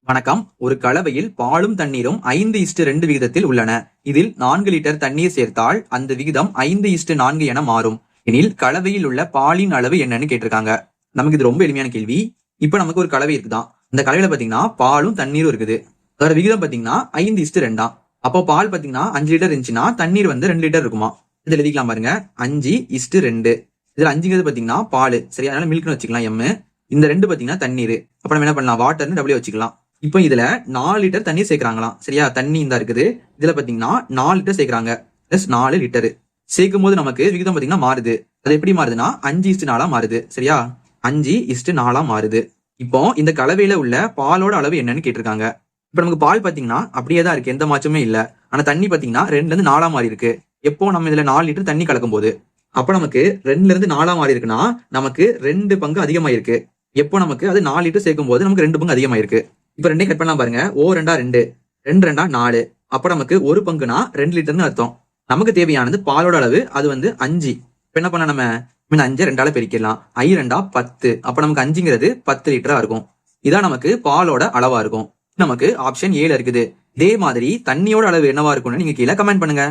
வணக்கம். ஒரு கலவையில் பாலும் தண்ணீரும் 5:2 விகிதத்தில் உள்ளன. இதில் 4 லிட்டர் தண்ணீர் சேர்த்தால் அந்த விகிதம் 5:4 என மாறும் எனில் கலவையில் உள்ள பாலின் அளவு என்னன்னு கேட்டிருக்காங்க. நமக்கு இது ரொம்ப எளிமையான கேள்வி. இப்ப நமக்கு ஒரு கலவை இருக்குதான். இந்த கலவையில பாத்தீங்கன்னா பாலும் தண்ணீரும் இருக்குது. அதோட விகிதம் பாத்தீங்கன்னா 5:2. அப்போ பால் பாத்தீங்கன்னா 5 லிட்டர் இருந்துச்சுன்னா தண்ணீர் வந்து 2 லிட்டர் இருக்குமா. இதுல எழுதிக்கலாம் பாருங்க. 5:2. இதுல 5ங்கிறது பாத்தீங்கன்னா பால், சரி, அதனால மில்க்னு வச்சுக்கலாம் எம். இந்த 2 பாத்தீங்கன்னா தண்ணீர். அப்ப நம்ம என்ன பண்ணலாம், வாட்டர்னு டபிள்யூ வச்சுக்கலாம். இப்போ இதுல 4 லிட்டர் தண்ணீர் சேர்க்கிறாங்களாம், சரியா. தண்ணி இந்த இருக்குது. இதுல பாத்தீங்கன்னா 4 லிட்டர் சேர்க்கிறாங்க, பிளஸ் 4 லிட்டர் சேர்க்கும் போது நமக்கு விகிதம் பாத்தீங்கன்னா மாறுது. அது எப்படி மாறுதுன்னா 5:4 மாறுது, சரியா. 5:4 மாறுது. இப்போ இந்த கலவையில உள்ள பாலோட அளவு என்னன்னு கேட்டிருக்காங்க. இப்ப நமக்கு பால் பாத்தீங்கன்னா அப்படியே தான் இருக்கு, எந்த மாற்றமே இல்ல. ஆனா தண்ணி பாத்தீங்கன்னா 2ல இருந்து 4 மாறி இருக்கு. எப்போ நம்ம இதுல 4 லிட்டர் தண்ணி கலக்கும் போது. அப்ப நமக்கு 2ல இருந்து 4 மாறி இருக்குன்னா நமக்கு 2 பங்கு அதிகமாயிருக்கு. எப்போ நமக்கு அது 4 லிட்டர் சேர்க்கும் போது நமக்கு 2 பங்கு அதிகமாயிருக்கு. இப்ப 2 கட் பண்ணலாம் பாருங்க. ஓ 2 2, 2 2 4. அப்ப நமக்கு 1 பங்குனா 2 லிட்டர்னு அர்த்தம். நமக்கு தேவையானது பாலோட அளவு, அது வந்து 5. இப்ப என்ன பண்ண, நம்ம 5 2ஆல பெருக்கிடலாம். 5 2 10. அப்ப நமக்கு 5ங்கிறது 10 லிட்டரா இருக்கும். இதான் நமக்கு பாலோட அளவா இருக்கும். நமக்கு ஆப்ஷன் 7 இருக்குது. இதே மாதிரி தண்ணியோட அளவு என்னவா இருக்கும்னு நீங்க கீழே கமெண்ட் பண்ணுங்க.